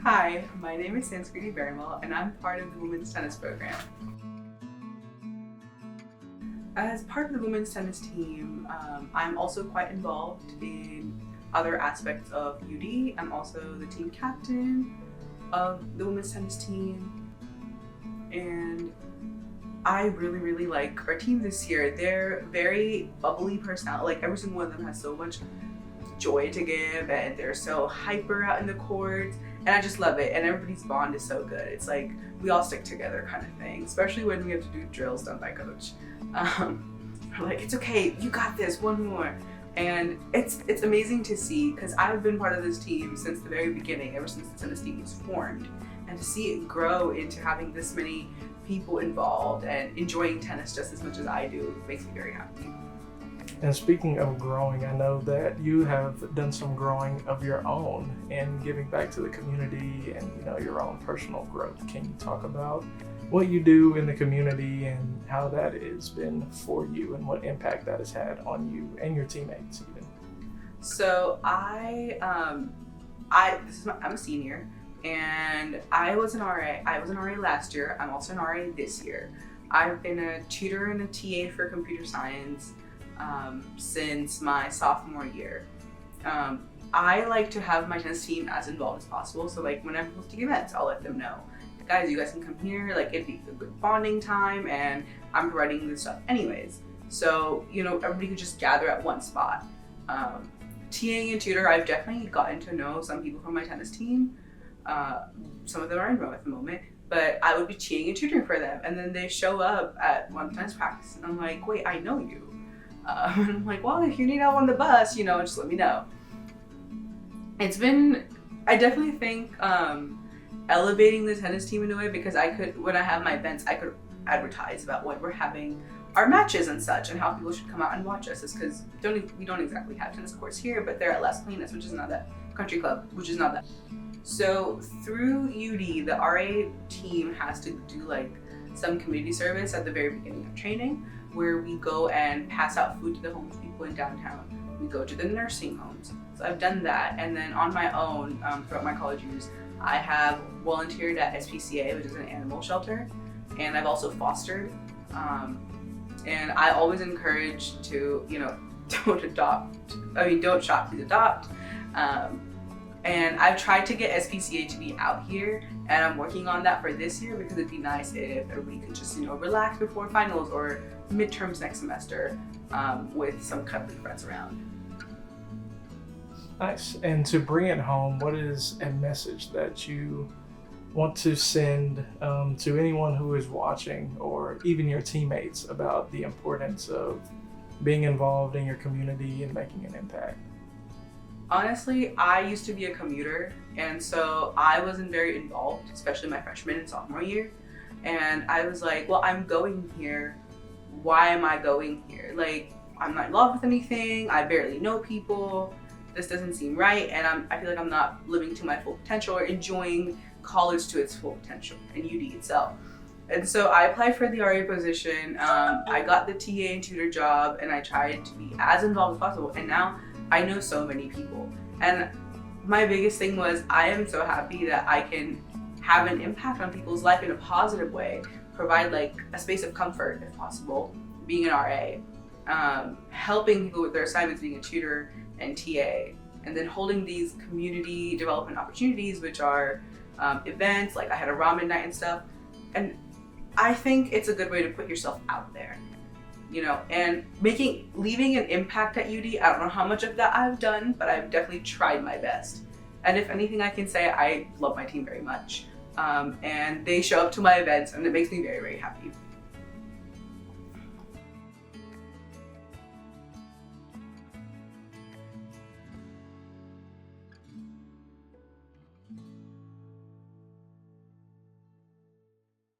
Hi, my name is Sanskriti Baranwal and I'm part of the women's tennis program. As part of the women's tennis team, I'm also quite involved in other aspects of UD. I'm also the team captain of the women's tennis team, and I really like our team this year. They're very bubbly personality, like every single one of them has so much joy to give and they're so hyper out in the court, and I just love it, and everybody's bond is so good. It's like we all stick together kind of thing, especially when we have to do drills done by coach. We're like, it's okay, you got this, one more. And it's amazing to see, because I've been part of this team since the very beginning, ever since the tennis team was formed, and to see it grow into having this many people involved and enjoying tennis just as much as I do makes me very happy. And speaking of growing, I know that you have done some growing of your own and giving back to the community and your own personal growth. Can you talk about what you do in the community and how that has been for you and what impact that has had on you and your teammates even? So I'm a senior, and I was an RA. I was an RA last year. I'm also an RA this year. I've been a tutor and a TA for computer science since my sophomore year. I like to have my tennis team as involved as possible. So like when I'm hosting events, I'll let them know, guys, you guys can come here. Like it'd be a good bonding time, and I'm providing this stuff anyways. So everybody could just gather at one spot. TAing and tutor, I've definitely gotten to know some people from my tennis team. Some of them are in Rome at the moment, but I would be TAing and tutoring for them, and then they show up at one tennis practice, and I'm like, wait, I know you. And I'm like, well, if you need help on the bus, just let me know. I definitely think elevating the tennis team in a way, because when I have my events, I could advertise about when we're having our matches and such, and how people should come out and watch us. Is because we don't exactly have tennis courts here, but they're at Las Colinas, which is not that country club, which is not that. So through UD, the RA team has to do like some community service at the very beginning of training, where we go and pass out food to the homeless people in downtown. We go to the nursing homes. So I've done that, and then on my own, throughout my college years, I have volunteered at SPCA, which is an animal shelter, and I've also fostered. And I always encourage to, don't shop, please adopt. And I've tried to get SPCA to be out here, and I'm working on that for this year, because it'd be nice if everybody could just, relax before finals or midterms next semester with some cuddly friends around. Nice. And to bring it home, what is a message that you want to send to anyone who is watching, or even your teammates, about the importance of being involved in your community and making an impact? Honestly, I used to be a commuter, and so I wasn't very involved, especially my freshman and sophomore year. And I was like, well, I'm going here. Why am I going here? Like, I'm not involved with anything. I barely know people. This doesn't seem right, and I feel like I'm not living to my full potential or enjoying college to its full potential in UD itself. And so I applied for the RA position. I got the TA and tutor job, and I tried to be as involved as possible. And now I know so many people. And my biggest thing was, I am so happy that I can have an impact on people's life in a positive way, provide like a space of comfort if possible, being an RA, helping people with their assignments, being a tutor and TA, and then holding these community development opportunities, which are events, like I had a ramen night and stuff. And I think it's a good way to put yourself out there, and leaving an impact at UD. I don't know how much of that I've done, but I've definitely tried my best. And if anything, I can say I love my team very much. And they show up to my events, and it makes me very, very happy.